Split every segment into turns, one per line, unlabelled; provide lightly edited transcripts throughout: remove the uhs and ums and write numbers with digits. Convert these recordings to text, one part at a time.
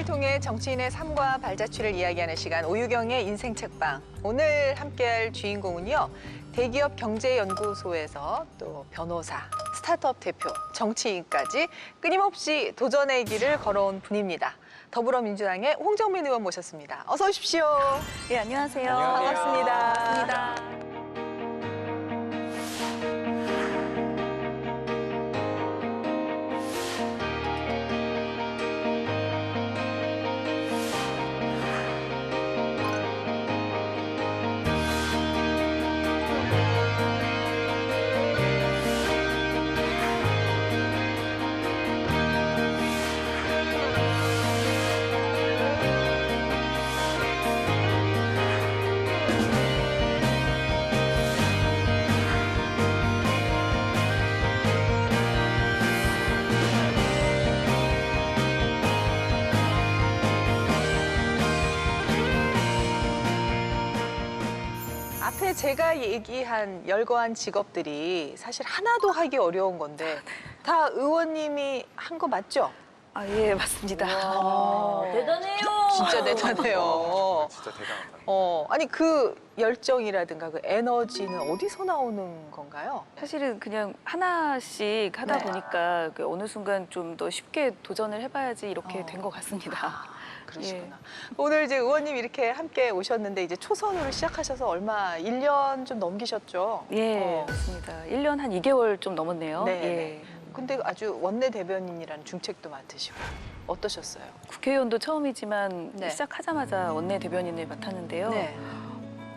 인생을 통해 정치인의 삶과 발자취를 이야기하는 시간 오유경의 인생 책방. 오늘 함께할 주인공은요. 대기업 경제연구소에서 또 변호사, 스타트업 대표, 정치인까지 끊임없이 도전의 길을 걸어온 분입니다. 더불어민주당의 홍정민 의원 모셨습니다. 어서 오십시오.
네, 안녕하세요.
반갑습니다.
반갑습니다.
앞에 제가 얘기한 열거한 직업들이 사실 하나도 하기 어려운 건데 다 의원님이 한 거 맞죠?
아, 예, 맞습니다.
대단해요.
진짜 대단해요.
진짜 대단하다.
아니 그 열정이라든가 그 에너지는 어디서 나오는 건가요?
사실은 그냥 하나씩 하다
네.
보니까 어느 순간 좀 더 쉽게 도전을 해봐야지 이렇게 된 것 같습니다.
그러시구나. 오늘 이제 의원님 이렇게 함께 오셨는데 이제 초선으로 시작하셔서 얼마 1년 좀 넘기셨죠?
예, 맞습니다. 1년 한 2개월 좀 넘었네요.
네.
예.
근데 아주 원내 대변인이라는 중책도 맡으시고 어떠셨어요?
국회의원도 처음이지만
네.
시작하자마자 원내 대변인을 맡았는데요.
네.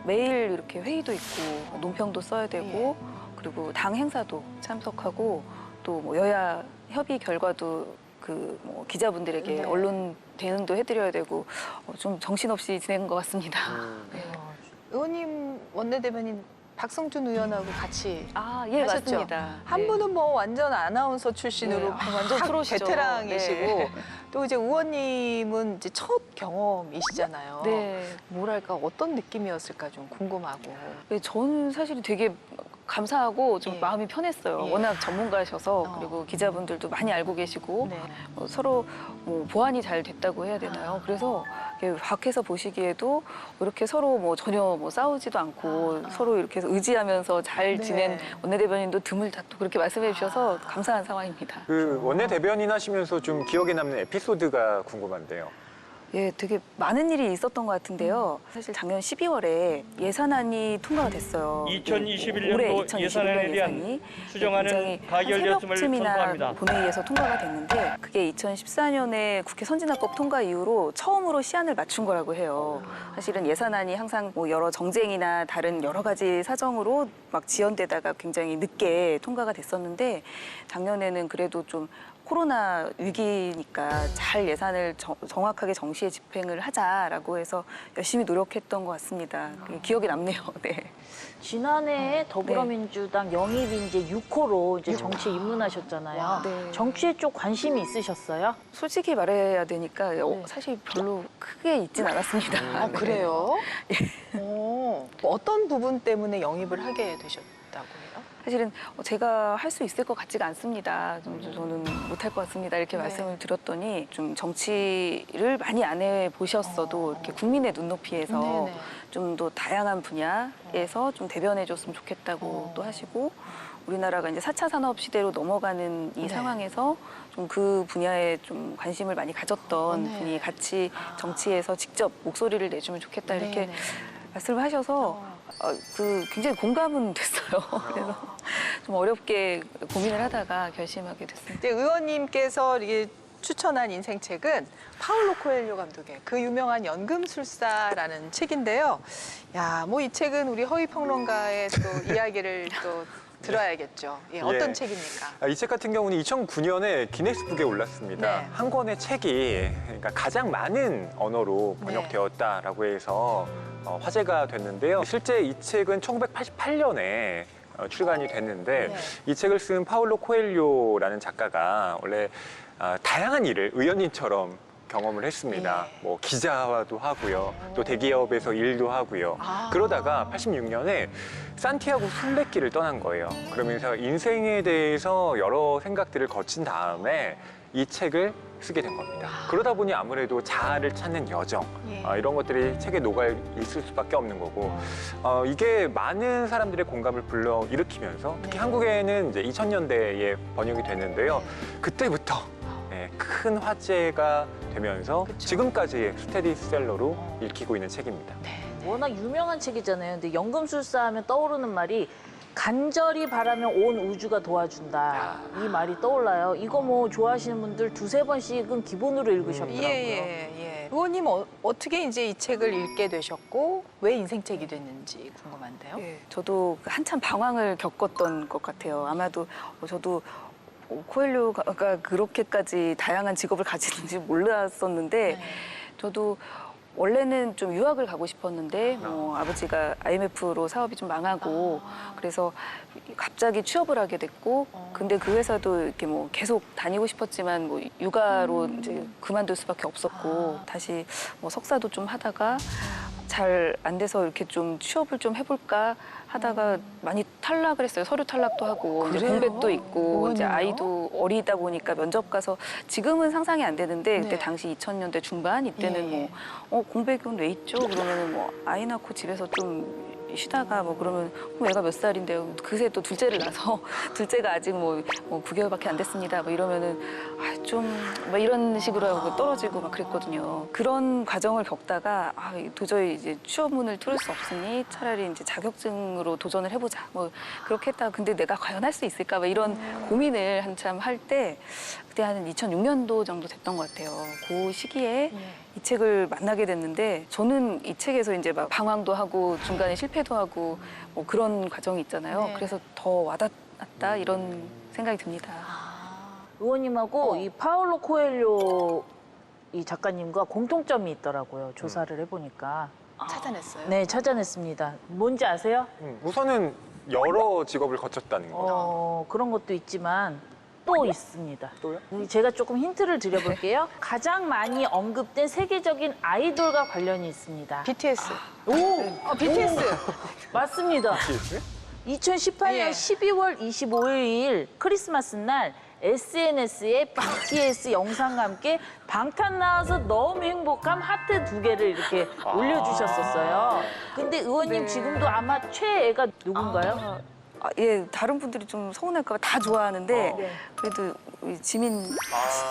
매일 이렇게 회의도 있고 논평도 써야 되고 그리고 당 행사도 참석하고 또 뭐 여야 협의 결과도 그 뭐 기자분들에게
네.
언론 대응도 해드려야 되고 좀 정신없이 지낸 것 같습니다. 네.
의원님 원내 대변인 박성준 의원하고 같이
아, 예,
하셨죠?
맞습니다.
한
네.
분은 뭐 완전 아나운서 출신으로
네.
막
완전 프로시죠.
베테랑이시고
네.
또 이제 의원님은 이제 첫 경험이시잖아요.
네.
뭐랄까 어떤 느낌이었을까 좀 궁금하고.
네, 저는 사실 되게 감사하고 좀
예.
마음이 편했어요.
예.
워낙 전문가셔서 그리고 기자분들도 많이 알고 계시고
네.
서로 뭐 보완이 잘 됐다고 해야 되나요? 그래서 이렇게 밖에서 보시기에도 이렇게 서로 뭐 전혀 뭐 싸우지도 않고 서로 이렇게 의지하면서 잘
네.
지낸 원내대변인도 드물다 또 그렇게 말씀해 주셔서 감사한 상황입니다.
그 원내 대변인 하시면서 좀 기억에 남는 에피소드가 궁금한데요.
예, 되게 많은 일이 있었던 것 같은데요. 사실 작년 12월에 예산안이 통과가 됐어요.
2021년도
올해
예산안에 대한
예산이
수정안은
굉장히
가결되었음을
한 새벽쯤이나
선포합니다.
본회의에서 통과가 됐는데 그게 2014년에 국회 선진화법 통과 이후로 처음으로 시한을 맞춘 거라고 해요. 사실은 예산안이 항상 뭐 여러 정쟁이나 다른 여러 가지 사정으로 막 지연되다가 굉장히 늦게 통과가 됐었는데 작년에는 그래도 좀 코로나 위기니까 잘 예산을 정확하게 정시에 집행을 하자라고 해서 열심히 노력했던 것 같습니다. 그게 기억에 남네요. 네.
지난해 더불어민주당 영입이 이제 6호로 이제 정치에 입문하셨잖아요.
와.
네.
정치에 쪽 관심이 있으셨어요?
솔직히 말해야 되니까 사실 별로 크게 있진 않았습니다.
아, 그래요? 어떤 부분 때문에 영입을 하게 되셨다고 해요?
사실은 제가 할 수 있을 것 같지가 않습니다. 저는 못할 것 같습니다. 이렇게
네.
말씀을 드렸더니 좀 정치를 많이 안 해보셨어도 이렇게 국민의 눈높이에서
네네.
좀 더 다양한 분야에서 좀 대변해줬으면 좋겠다고 또 하시고 우리나라가 이제 4차 산업 시대로 넘어가는 이
네.
상황에서 좀 그 분야에 좀 관심을 많이 가졌던
네.
분이 같이 정치에서 직접 목소리를 내주면 좋겠다 이렇게
네네.
말씀을 하셔서 굉장히 공감은 됐어요. 그래서 좀 어렵게 고민을 하다가 결심하게 됐습니다.
이제 의원님께서 이게 추천한 인생책은 파울로 코엘료 감독의 그 유명한 연금술사라는 책인데요. 야, 뭐 이 책은 우리 허위평론가의 또 이야기를 또 들어야겠죠. 예, 어떤
예.
책입니까?
이 책 같은 경우는 2009년에 기네스북에 올랐습니다.
네.
한 권의 책이 그러니까 가장 많은 언어로 번역되었다라고 해서 화제가 됐는데요. 실제 이 책은 1988년에 출간이 됐는데
네.
이 책을 쓴 파울로 코엘료라는 작가가 원래 다양한 일을 의원님처럼 경험을 했습니다.
예.
뭐 기자와도 하고요. 또 대기업에서 일도 하고요. 그러다가 86년에 산티아고 순례길을 떠난 거예요. 그러면서 인생에 대해서 여러 생각들을 거친 다음에 이 책을 쓰게 된 겁니다. 그러다 보니 아무래도 자아를 찾는 여정
예.
이런 것들이 책에 녹아 있을 수밖에 없는 거고 이게 많은 사람들의 공감을 불러일으키면서 특히
네.
한국에는 이제 2000년대에 번역이 됐는데요. 그때부터 큰 화제가 되면서
그쵸.
지금까지의 스테디셀러로 읽히고 있는 책입니다.
네.
워낙 유명한 책이잖아요. 근데 연금술사 하면 떠오르는 말이 간절히 바라면 온 우주가 도와준다. 이 말이 떠올라요. 이거 뭐 좋아하시는 분들 두세 번씩은 기본으로 읽으셨더라고요.
예. 의원님 어떻게 이제 이 책을 읽게 되셨고 왜 인생책이 됐는지 궁금한데요.
예, 저도 한참 방황을 겪었던 것 같아요. 아마도 저도 코엘료가 그렇게까지 다양한 직업을 가지는지 몰랐었는데
네.
저도 원래는 좀 유학을 가고 싶었는데 아버지가 IMF로 사업이 좀 망하고 그래서 갑자기 취업을 하게 됐고 근데 그 회사도 이렇게 뭐 계속 다니고 싶었지만 뭐 육아로 이제 그만둘 수밖에 없었고 다시 뭐 석사도 좀 하다가 잘 안 돼서 이렇게 좀 취업을 좀 해볼까 하다가 많이 탈락을 했어요. 서류 탈락도 하고 이제
그래요?
공백도 있고 이제
의원님요?
아이도 어리다 보니까 면접 가서 지금은 상상이 안 되는데 그때
네.
당시 2000년대 중반 이때는
예.
뭐 공백은 왜 있죠? 그러면은 뭐 아이 낳고 집에서 좀 쉬다가 뭐 그러면 애가 몇 살인데요? 그새 또 둘째를 낳아서 둘째가 아직 뭐 9개월밖에 안 됐습니다. 뭐 이러면은 좀 뭐 이런 식으로 하고 떨어지고 막 그랬거든요. 그런 과정을 겪다가 도저히 이제 취업문을 뚫을 수 없으니 차라리 이제 자격증으로 도전을 해보자. 뭐 그렇게 했다가 근데 내가 과연 할 수 있을까? 막 이런 고민을 한참 할 때 그때 한 2006년도 정도 됐던 것 같아요. 그 시기에 이 책을 만나게 됐는데 저는 이 책에서 이제 막 방황도 하고 중간에 실패도 하고 뭐 그런 과정이 있잖아요.
네.
그래서 더 와닿았다 이런 생각이 듭니다.
의원님하고 이 파울로 코엘료 이 작가님과 공통점이 있더라고요. 조사를 해보니까.
찾아냈어요.
네, 찾아냈습니다. 뭔지 아세요?
우선은 여러 직업을 거쳤다는 거.
그런 것도 있지만 또 있습니다.
또요?
제가 조금 힌트를 드려볼게요. 가장 많이 언급된 세계적인 아이돌과 관련이 있습니다.
BTS.
오!
BTS.
맞습니다. 2018년
예.
12월 25일 크리스마스 날 SNS에 BTS 영상과 함께 방탄 나와서 너무 행복함 하트 2개를 이렇게 올려주셨었어요. 근데 의원님
네.
지금도 아마 최애가 누군가요?
예, 다른 분들이 좀 서운할까 봐 다 좋아하는데
네.
그래도 우리 지민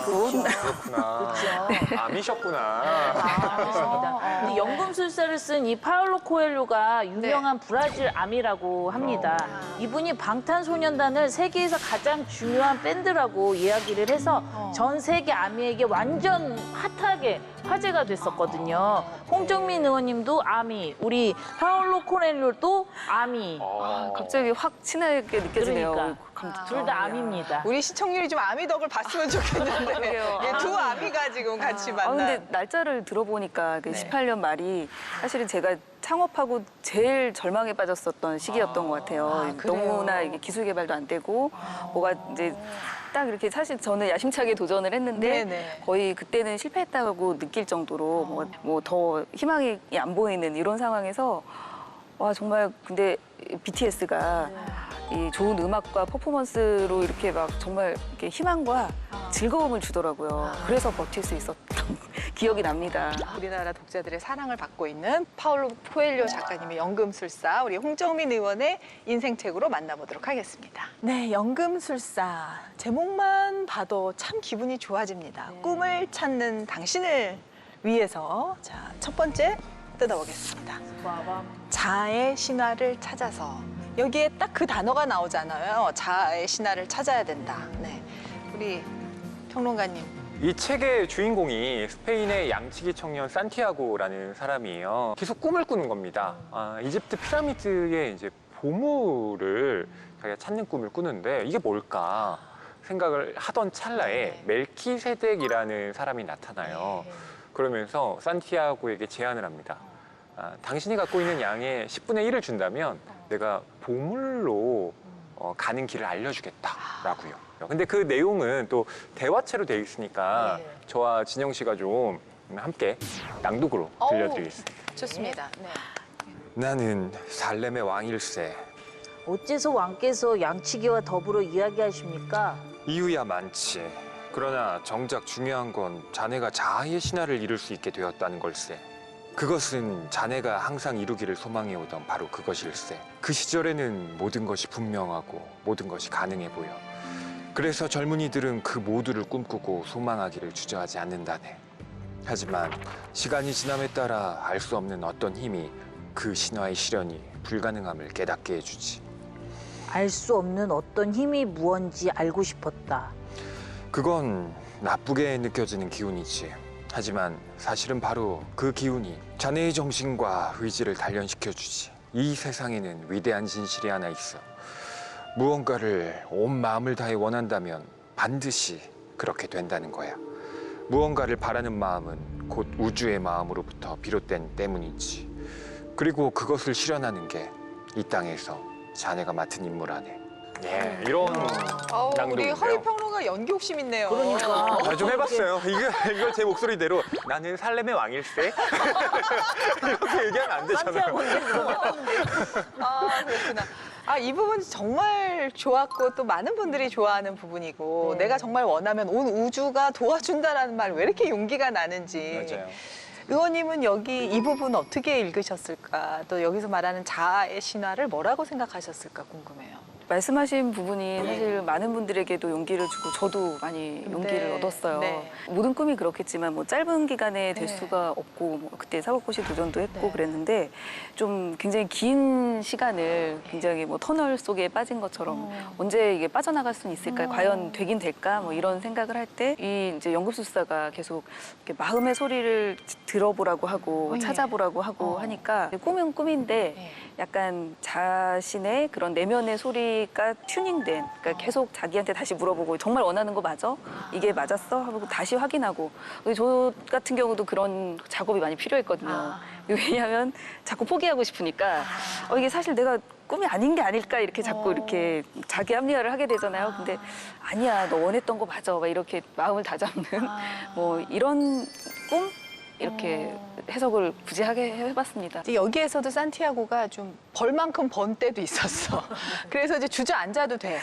그렇구나.
그렇죠.
암이셨구나.
그렇습니다. 근데 연금술사를 쓴 이 파울로 코엘료가 유명한 브라질 암이라고 합니다. 이분이 방탄소년단을 세계에서 가장 중요한 밴드라고 이야기를 해서 전 세계 아미에게 완전 핫하게 화제가 됐었거든요. 홍정민 의원님도 아미, 우리 파울로 코엘료도 아미.
갑자기 확 친하게 느껴지네요.
그러니까. 둘 다 암입니다.
우리 시청률이 좀 아미덕을 봤으면 좋겠는데
그러게요.
예, 두 아미가 지금 같이 만나.
근데 날짜를 들어보니까 그 18년 말이 사실은 제가 창업하고 제일 절망에 빠졌었던 시기였던 것 같아요.
그래요?
너무나 이게 기술 개발도 안 되고 뭐가 이제 딱 이렇게 사실 저는 야심차게 도전을 했는데
네네.
거의 그때는 실패했다고 느낄 정도로 뭐 더 희망이 안 보이는 이런 상황에서 와 정말 근데 BTS가 이 좋은 음악과 퍼포먼스로 이렇게 막 정말 이렇게 희망과 즐거움을 주더라고요. 그래서 버틸 수 있었던 기억이 납니다.
우리나라 독자들의 사랑을 받고 있는 파울로 코엘료 작가님의 연금술사, 우리 홍정민 의원의 인생책으로 만나보도록 하겠습니다. 네, 연금술사. 제목만 봐도 참 기분이 좋아집니다. 꿈을 찾는 당신을 위해서 자, 첫 번째 뜯어보겠습니다. 자아의 신화를 찾아서. 여기에 딱 그 단어가 나오잖아요. 자아의 신화를 찾아야 된다. 네, 우리 평론가님.
이 책의 주인공이 스페인의 양치기 청년 산티아고라는 사람이에요. 계속 꿈을 꾸는 겁니다. 이집트 피라미드의 이제 보물을 자기가 찾는 꿈을 꾸는데 이게 뭘까 생각을 하던 찰나에 멜키세덱이라는 사람이 나타나요. 그러면서 산티아고에게 제안을 합니다. 당신이 갖고 있는 양의 10분의 1을 준다면 내가 보물로 가는 길을 알려주겠다라고요. 근데 그 내용은 또 대화체로 되어 있으니까 저와 진영 씨가 좀 함께 낭독으로 들려드리겠습니다.
좋습니다. 네.
나는 살렘의 왕일세.
어째서 왕께서 양치기와 더불어 이야기하십니까?
이유야 많지. 그러나 정작 중요한 건 자네가 자아의 신화를 이룰 수 있게 되었다는 걸세. 그것은 자네가 항상 이루기를 소망해오던 바로 그것일세. 그 시절에는 모든 것이 분명하고 모든 것이 가능해 보여. 그래서 젊은이들은 그 모두를 꿈꾸고 소망하기를 주저하지 않는다네. 하지만 시간이 지남에 따라 알 수 없는 어떤 힘이 그 신화의 실현이 불가능함을 깨닫게 해주지.
알 수 없는 어떤 힘이 무언지 알고 싶었다.
그건 나쁘게 느껴지는 기운이지. 하지만 사실은 바로 그 기운이 자네의 정신과 의지를 단련시켜주지. 이 세상에는 위대한 진실이 하나 있어. 무언가를 온 마음을 다해 원한다면 반드시 그렇게 된다는 거야. 무언가를 바라는 마음은 곧 우주의 마음으로부터 비롯된 때문이지. 그리고 그것을 실현하는 게 이 땅에서 자네가 맡은 임무 아네. 예, 이런
우리
낭독인데요.
허리 평론가 연기 욕심 있네요.
그러니까.
좀 해봤어요. 이거 제 목소리대로 나는 살렘의 왕일세. 이렇게 얘기하면 안 되잖아요.
그렇구나. 이 부분 정말 좋았고 또 많은 분들이 좋아하는 부분이고
네.
내가 정말 원하면 온 우주가 도와준다라는 말 왜 이렇게 용기가 나는지.
맞아요.
의원님은 여기 이 부분 어떻게 읽으셨을까? 또 여기서 말하는 자아의 신화를 뭐라고 생각하셨을까 궁금해요.
말씀하신 부분이 사실 많은 분들에게도 용기를 주고 저도 많이 용기를
네,
얻었어요.
네.
모든 꿈이 그렇겠지만 뭐 짧은 기간에 될
네.
수가 없고 뭐 그때 사법고시 도전도 했고
네.
그랬는데 좀 굉장히 긴 시간을 굉장히 뭐 터널 속에 빠진 것처럼 언제 이게 빠져나갈 수는 있을까? 과연 되긴 될까? 뭐 이런 생각을 할 때 이 이제 연금술사가 계속 이렇게 마음의 소리를 들어보라고 하고
예.
찾아보라고 하고 하니까 꿈은 꿈인데
예.
약간 자신의 그런 내면의 소리가 튜닝된, 그러니까 계속 자기한테 다시 물어보고 정말 원하는 거 맞아? 이게 맞았어? 하고 다시 확인하고. 저 같은 경우도 그런 작업이 많이 필요했거든요. 왜냐하면 자꾸 포기하고 싶으니까 이게 사실 내가 꿈이 아닌 게 아닐까 이렇게 자꾸 이렇게 자기 합리화를 하게 되잖아요. 근데 아니야, 너 원했던 거 맞아. 막 이렇게 마음을 다잡는 뭐 이런 꿈? 이렇게 해석을 굳이 하게 해봤습니다.
이제 여기에서도 산티아고가 좀 벌만큼 번 때도 있었어. 그래서 이제 주저앉아도 돼.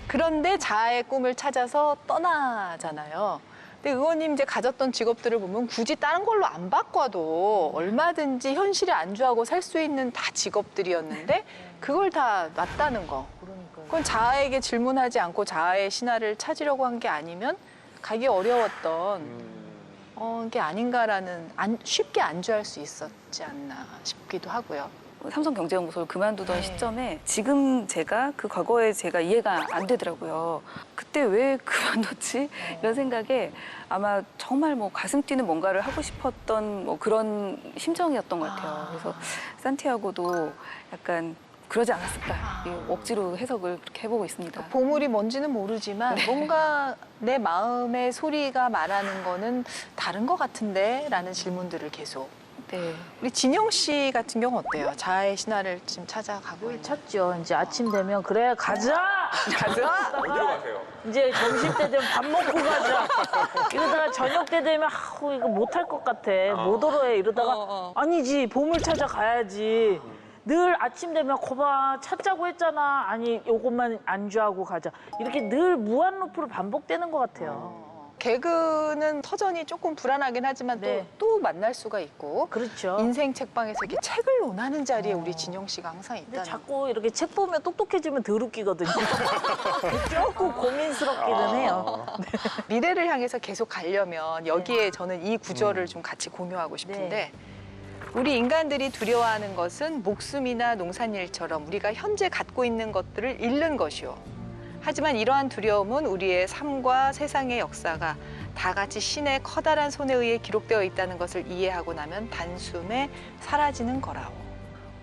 그런데 자아의 꿈을 찾아서 떠나잖아요. 근데 의원님 이제 가졌던 직업들을 보면 굳이 다른 걸로 안 바꿔도 얼마든지 현실에 안주하고 살 수 있는 다 직업들이었는데 그걸 다 놨다는 거. 그건 자아에게 질문하지 않고 자아의 신화를 찾으려고 한 게 아니면 가기 어려웠던 게 아닌가라는 쉽게 안주할 수 있었지 않나 싶기도 하고요.
삼성경제연구소를 그만두던
네.
시점에 지금 제가 그 과거에 제가 이해가 안 되더라고요. 그때 왜 그만뒀지? 이런 생각에 아마 정말 뭐 가슴 뛰는 뭔가를 하고 싶었던 뭐 그런 심정이었던 것 같아요. 그래서 산티아고도 약간 그러지 않았을까. 억지로 해석을 그렇게 해보고 있습니다.
보물이 뭔지는 모르지만 뭔가 내 마음의 소리가 말하는 거는 다른 것 같은데? 라는 질문들을 계속.
네.
우리 진영 씨 같은 경우 어때요? 자아의 신화를 지금 찾아가고 있는.
찾죠. 이제 아침 되면 그래 가자.
가자!
어디로 가세요?
이제 점심 때 되면 밥 먹고 가자. 이러다가 저녁 때 되면 이거 못할 것 같아. 못 오러 해. 이러다가 아니지 보물 찾아 가야지. 늘 아침 되면 거봐 찾자고 했잖아. 아니 요것만 안주하고 가자. 이렇게 늘 무한 루프로 반복되는 것 같아요.
개그는 터전이 조금 불안하긴 하지만
네.
또 만날 수가 있고
그렇죠.
인생 책방에서 이렇게 책을 논하는 자리에 우리 진영 씨가 항상
근데
있다는
자꾸 이렇게 책 보면 똑똑해지면 덜 웃기거든요. 조금 고민스럽기는 해요.
미래를 향해서 계속 가려면 여기에 저는 이 구절을 좀 같이 공유하고 싶은데 우리 인간들이 두려워하는 것은 목숨이나 농산일처럼 우리가 현재 갖고 있는 것들을 잃는 것이요. 하지만 이러한 두려움은 우리의 삶과 세상의 역사가 다 같이 신의 커다란 손에 의해 기록되어 있다는 것을 이해하고 나면 단숨에 사라지는 거라오.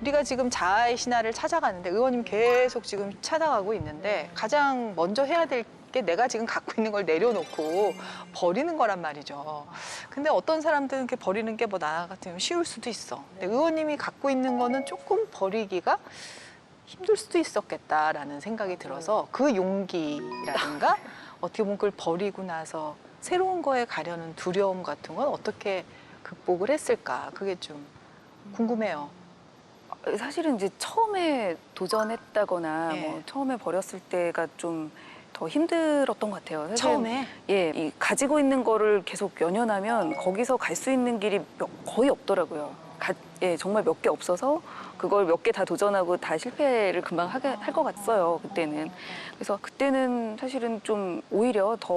우리가 지금 자아의 신화를 찾아가는데 의원님 계속 지금 찾아가고 있는데 가장 먼저 해야 될 게 내가 지금 갖고 있는 걸 내려놓고 버리는 거란 말이죠. 근데 어떤 사람들은 이렇게 버리는 게 뭐 나 같으면 쉬울 수도 있어. 근데 의원님이 갖고 있는 거는 조금 버리기가 힘들 수도 있었겠다라는 생각이 들어서 그 용기라든가 어떻게 보면 그걸 버리고 나서 새로운 거에 가려는 두려움 같은 건 어떻게 극복을 했을까? 그게 좀 궁금해요.
사실은 이제 처음에 도전했다거나
예.
뭐 처음에 버렸을 때가 좀 더 힘들었던 것 같아요. 사실
처음에?
예, 이 가지고 있는 거를 계속 연연하면 거기서 갈 수 있는 길이 거의 없더라고요. 예, 정말 몇 개 없어서 그걸 몇 개 다 도전하고 다 실패를 금방 할 것 같았어요, 그때는. 그래서 그때는 사실은 좀 오히려 더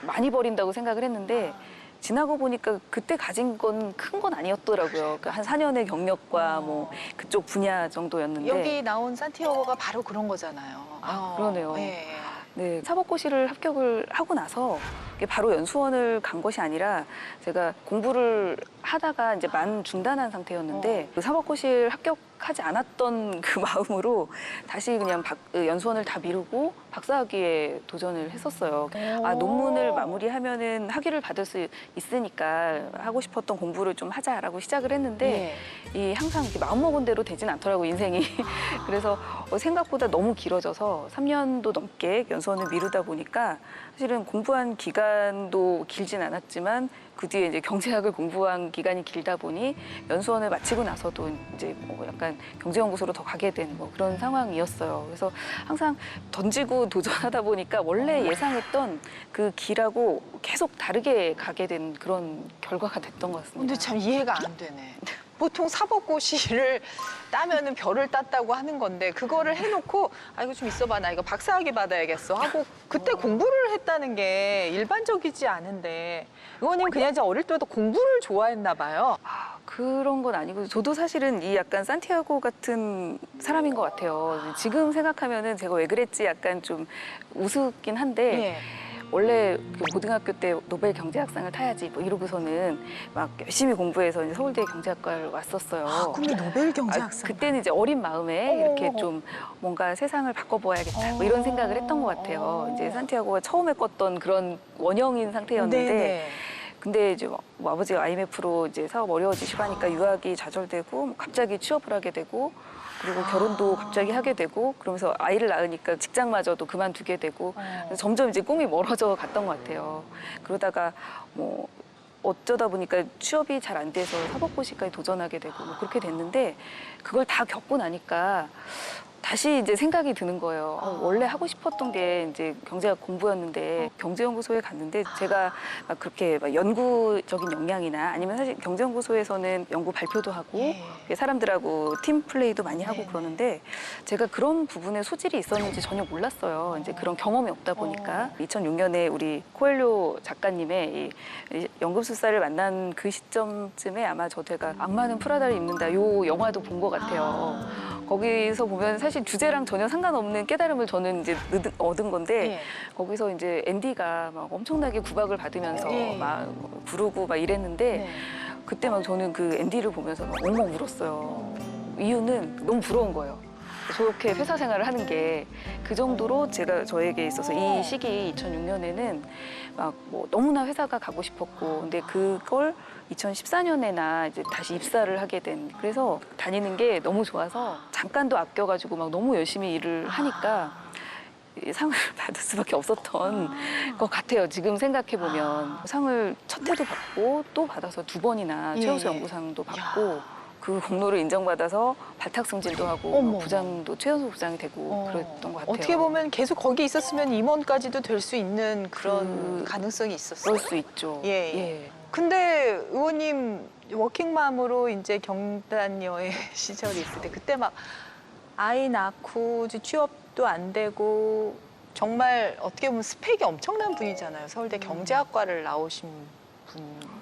많이 버린다고 생각을 했는데 지나고 보니까 그때 가진 건 큰 건 아니었더라고요. 그러니까 한 4년의 경력과 뭐 그쪽 분야 정도였는데.
여기 나온 산티아고가 바로 그런 거잖아요.
그러네요.
예.
네, 사법고시를 합격을 하고 나서 이게 바로 연수원을 간 것이 아니라 제가 공부를 하다가 이제 만 중단한 상태였는데 그 사법고시를 합격하지 않았던 그 마음으로 다시 그냥 연수원을 다 미루고 박사학위에 도전을 했었어요. 아, 논문을 마무리하면은 학위를 받을 수 있으니까 하고 싶었던 공부를 좀 하자라고 시작을 했는데 이 항상 이렇게 마음먹은 대로 되진 않더라고 인생이. 그래서 생각보다 너무 길어져서 3년도 넘게 연수원을 미루다 보니까 사실은 공부한 기간도 길진 않았지만 그 뒤에 이제 경제학을 공부한 기간이 길다 보니 연수원을 마치고 나서도 이제 뭐 약간 경제연구소로 더 가게 된 뭐 그런 상황이었어요. 그래서 항상 던지고 도전하다 보니까 원래 예상했던 그 길하고 계속 다르게 가게 된 그런 결과가 됐던 것 같습니다.
근데 참 이해가 안 되네. 보통 사법고시를 따면은 별을 땄다고 하는 건데 그거를 해놓고 아 이거 좀 있어봐 나 이거 박사학위 받아야겠어 하고 그때 공부를 했다는 게 일반적이지 않은데 의원님 그냥 이제 어릴 때부터 공부를 좋아했나 봐요.
그런 건 아니고 저도 사실은 이 약간 산티아고 같은 사람인 것 같아요. 지금 생각하면은 제가 왜 그랬지 약간 좀 우습긴 한데
예.
원래 그 고등학교 때 노벨 경제학상을 타야지 뭐 이러고서는 막 열심히 공부해서 이제 서울대 경제학과를 왔었어요.
아, 꿈이 노벨 경제학상.
그때는 이제 어린 마음에
어머,
이렇게
어머.
좀 뭔가 세상을 바꿔보아야겠다 뭐 이런 생각을 했던 것 같아요. 이제 산티아고가 처음에 꿨던 그런 원형인 상태였는데
네네.
근데 이제 뭐 아버지가 IMF로 이제 사업 어려워지시고 하니까 유학이 좌절되고 뭐 갑자기 취업을 하게 되고 그리고 결혼도 갑자기 하게 되고 그러면서 아이를 낳으니까 직장마저도 그만두게 되고 그래서 점점 이제 꿈이 멀어져 갔던 것 같아요. 그러다가 뭐 어쩌다 보니까 취업이 잘 안 돼서 사법고시까지 도전하게 되고 뭐 그렇게 됐는데 그걸 다 겪고 나니까 다시 이제 생각이 드는 거예요. 원래 하고 싶었던 게 이제 경제학 공부였는데 경제연구소에 갔는데 제가 막 그렇게 막 연구적인 역량이나 아니면 사실 경제연구소에서는 연구 발표도 하고 사람들하고 팀 플레이도 많이 하고 그러는데 제가 그런 부분에 소질이 있었는지 전혀 몰랐어요. 이제 그런 경험이 없다 보니까 2006년에 우리 코엘료 작가님의 이 연금술사를 만난 그 시점쯤에 아마 제가 악마는 프라다를 입는다 요 영화도 본 것 같아요. 거기서 보면 사실 주제랑 전혀 상관없는 깨달음을 저는 이제 얻은 건데 거기서 이제 앤디가 막 엄청나게 구박을 받으면서 막 부르고 막 이랬는데 그때 막 저는 그 앤디를 보면서 막 엉엉 울었어요. 이유는 너무 부러운 거예요. 저렇게 회사 생활을 하는 게 그 정도로 저에게 있어서 이 시기 2006년에는 막 뭐 너무나 회사가 가고 싶었고 근데 그걸 2014년에나 이제 다시 입사를 하게 된 그래서 다니는 게 너무 좋아서 잠깐도 아껴가지고 막 너무 열심히 일을 하니까 상을 받을 수밖에 없었던 것 같아요. 지금 생각해 보면 상을 첫 해도 받고 또 받아서 2번이나 최우수 연구상도 받고 그 공로를 인정받아서 발탁 승진도 하고 부장도 최연소 부장이 되고 그랬던 것 같아요.
어떻게 보면 계속 거기 있었으면 임원까지도 될 수 있는 그런 가능성이 있었어요.
그럴 수 있죠.
예. 근데 의원님 워킹맘으로 이제 경단녀의 시절이 있을 때 그때 막 아이 낳고 취업도 안 되고 정말 어떻게 보면 스펙이 엄청난 분이잖아요. 서울대 경제학과를 나오신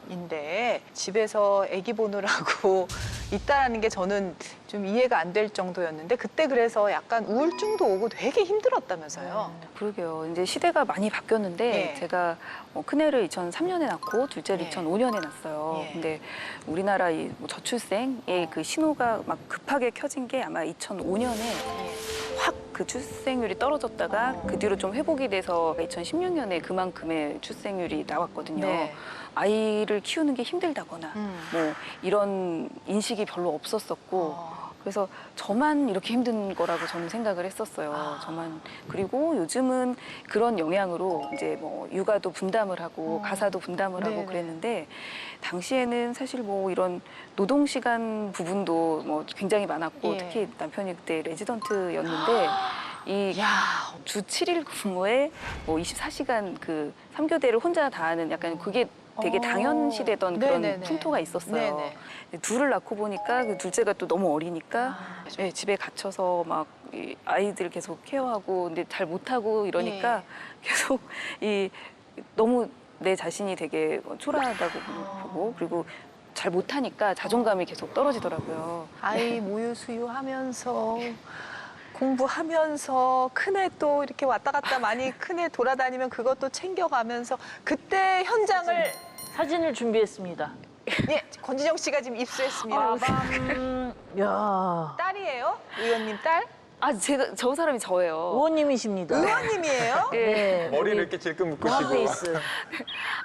분인데 집에서 아기 보느라고 있다라는 게 저는 좀 이해가 안 될 정도였는데 그때 그래서 약간 우울증도 오고 되게 힘들었다면서요.
그러게요. 이제 시대가 많이 바뀌었는데 제가 큰애를 2003년에 낳고 둘째를 2005년에 낳았어요. 근데 우리나라 이 저출생의 그 신호가 막 급하게 켜진 게 아마 2005년에 확 그 출생률이 떨어졌다가 그 뒤로 좀 회복이 돼서 2016년에 그만큼의 출생률이 나왔거든요. 아이를 키우는 게 힘들다거나 뭐 이런 인식이 별로 없었었고 그래서 저만 이렇게 힘든 거라고 저는 생각을 했었어요. 저만. 그리고 요즘은 그런 영향으로 이제 뭐 육아도 분담을 하고 가사도 분담을 하고 그랬는데 당시에는 사실 뭐 이런 노동시간 부분도 뭐 굉장히 많았고 특히 남편이 그때 레지던트였는데 주 7일 근무에 뭐 24시간 그 3교대를 혼자 다 하는 약간 그게 되게 당연시되던 그런
네네네.
풍토가 있었어요.
네네.
둘을 낳고 보니까 그 둘째가 또 너무 어리니까 네, 집에 갇혀서 막 이 아이들 계속 케어하고 근데 잘 못하고 이러니까 계속 이 너무 내 자신이 되게 초라하다고 보고 그리고 잘 못하니까 자존감이 계속 떨어지더라고요.
아이 모유 수유하면서 공부하면서 큰애 또 이렇게 왔다 갔다 많이 큰애 돌아다니면 그것도 챙겨가면서 그때 현장을
사진을 준비했습니다.
예, 권진영 씨가 지금 입수했습니다.
야,
딸이에요? 의원님 딸?
아, 저 사람이 저예요.
의원님이십니다.
의원님이에요?
네,
머리를 이렇게 질끈 묶으시고.
페이스.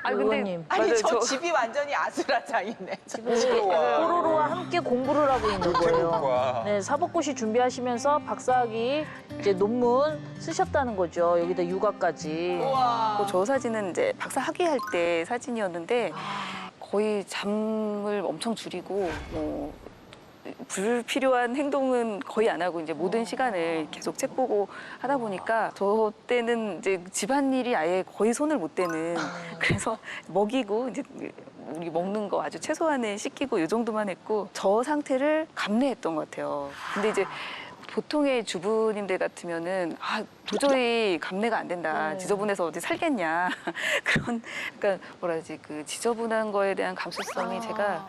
아, 근데
의원님.
아니
맞아요,
저 집이 완전히 아수라장이네.
뽀로로와 함께 공부를 하고 있는 거예요.
대국과.
네, 사법고시 준비하시면서 박사학위 이제 논문 쓰셨다는 거죠. 여기다 육아까지.
우와.
저 사진은 이제 박사 학위할 때 사진이었는데 거의 잠을 엄청 줄이고 뭐 불필요한 행동은 거의 안 하고 이제 모든 시간을 계속 책 보고 하다 보니까 저 때는 이제 집안일이 아예 거의 손을 못 대는 그래서 먹이고 이제 우리 먹는 거 아주 최소한에 씻기고 이 정도만 했고 저 상태를 감내했던 것 같아요. 근데 이제 보통의 주부님들 같으면은 도저히 감내가 안 된다. 지저분해서 어디 살겠냐. 그런 그러니까 뭐라 하지 그 지저분한 거에 대한 감수성이 제가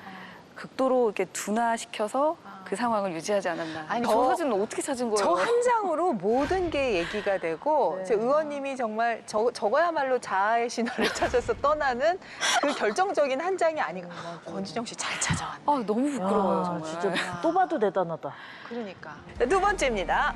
극도로 이렇게 둔화시켜서 그 상황을 유지하지 않았나.
아니,
저
저-
사진은 어떻게 찾은 거예요?
저 한 장으로 모든 게 얘기가 되고
네.
제 의원님이 정말 저거야말로 자아의 신화를 찾아서 떠나는 그 결정적인 한 장이 아닌가. 권진영 씨 잘 찾아왔네.
아, 너무 부끄러워요,
야,
정말.
진짜 또 봐도 대단하다.
그러니까. 두 번째입니다.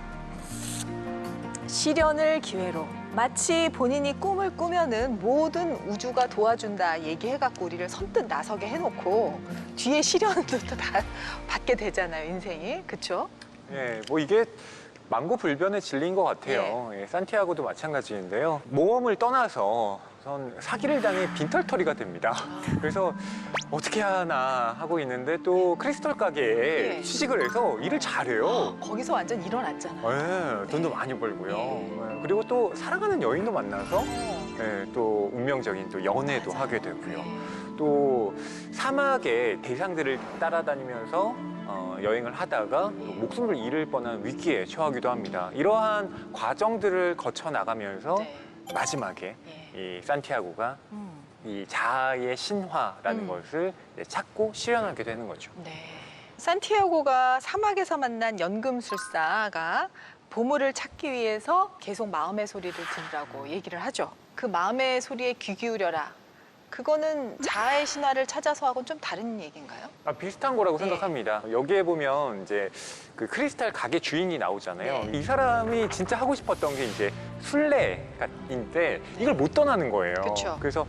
실현을 기회로 마치 본인이 꿈을 꾸면은 모든 우주가 도와준다 얘기해갖고 우리를 선뜻 나서게 해놓고 뒤에 실현도 또 다 받게 되잖아요, 인생이. 그렇죠?
예, 뭐 이게 만고불변의 진리인 것 같아요. 예, 산티아고도 마찬가지인데요. 모험을 떠나서 우선 사기를 당해 빈털터리가 됩니다. 그래서 어떻게 하나 하고 있는데 또 크리스털 가게에
예.
취직을 해서 일을 잘해요.
거기서 완전 일어났잖아요.
예, 돈도 많이 벌고요.
예.
예, 그리고 또 사랑하는 여인도 만나서 예, 또 운명적인 또 연애도 하게 되고요. 또 사막의 대상들을 따라다니면서 여행을 하다가 또 목숨을 잃을 뻔한 위기에 처하기도 합니다. 이러한 과정들을 거쳐 나가면서
네.
마지막에
예.
이 산티아고가 이 자아의 신화라는 것을 이제 찾고 실현하게 되는 거죠.
네. 산티아고가 사막에서 만난 연금술사가 보물을 찾기 위해서 계속 마음의 소리를 들으라고 얘기를 하죠. 그 마음의 소리에 귀 기울여라. 그거는 자아의 신화를 찾아서 하고는 좀 다른 얘기인가요?
비슷한 거라고
네.
생각합니다. 여기에 보면 이제 그 크리스탈 가게 주인이 나오잖아요.
네.
이 사람이 진짜 하고 싶었던 게 이제 순례인데 이걸 못 떠나는 거예요.
그쵸.
그래서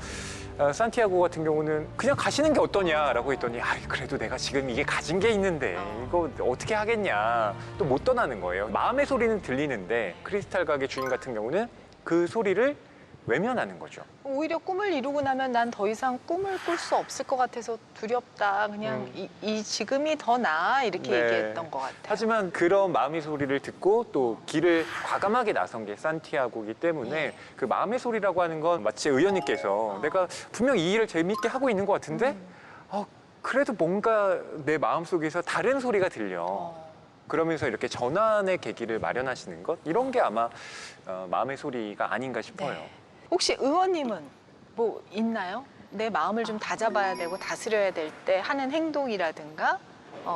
산티아고 같은 경우는 그냥 가시는 게 어떠냐라고 했더니 그래도 내가 지금 이게 가진 게 있는데 이거 어떻게 하겠냐. 또 못 떠나는 거예요. 마음의 소리는 들리는데 크리스탈 가게 주인 같은 경우는 그 소리를 외면하는 거죠.
오히려 꿈을 이루고 나면 난 더 이상 꿈을 꿀 수 없을 것 같아서 두렵다. 그냥 이 지금이 더 나아 이렇게
네.
얘기했던 것 같아요.
하지만 그런 마음의 소리를 듣고 또 길을 과감하게 나선 게 산티아고이기 때문에
네.
그 마음의 소리라고 하는 건 마치 의원님께서 내가 분명 이 일을 재미있게 하고 있는 것 같은데 그래도 뭔가 내 마음속에서 다른 소리가 들려. 그러면서 이렇게 전환의 계기를 마련하시는 것 이런 게 아마 마음의 소리가 아닌가 싶어요.
네. 혹시 의원님은 뭐 있나요? 내 마음을 좀 다잡아야 되고 다스려야 될 때 하는 행동이라든가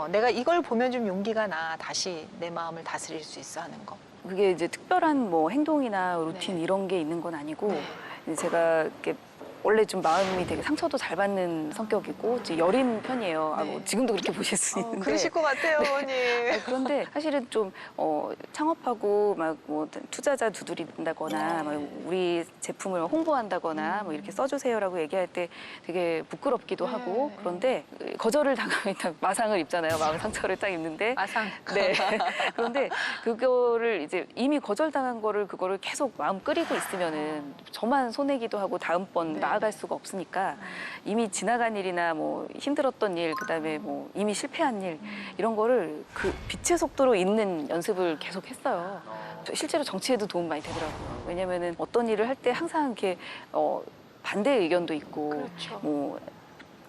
내가 이걸 보면 좀 용기가 나 다시 내 마음을 다스릴 수 있어 하는 거.
그게 이제 특별한 뭐 행동이나 루틴
네.
이런 게 있는 건 아니고
네.
이제 제가 이렇게 원래 좀 마음이 되게 상처도 잘 받는 성격이고 이제 여린 편이에요.
네.
뭐 지금도 그렇게 보실 수 있는데.
그러실 것 같아요, 어머니.
그런데 사실은 좀 창업하고 막 뭐 투자자 두드린다거나 막 우리 제품을 홍보한다거나 뭐 이렇게 써주세요라고 얘기할 때 되게 부끄럽기도 하고 그런데 거절을 당하면 딱 마상을 입잖아요. 마음 상처를 딱 입는데.
마상.
네. 그런데 그거를 이제 이미 거절당한 거를 그거를 계속 마음 끓이고 있으면은 저만 손해기도 하고 다음번 나아갈 수가 없으니까 이미 지나간 일이나 뭐 힘들었던 일, 그다음에 뭐 이미 실패한 일 이런 거를 그 빛의 속도로 읽는 연습을 계속 했어요. 실제로 정치에도 도움 많이 되더라고요. 왜냐면은 어떤 일을 할 때 항상 이렇게 반대 의견도 있고
그렇죠.
뭐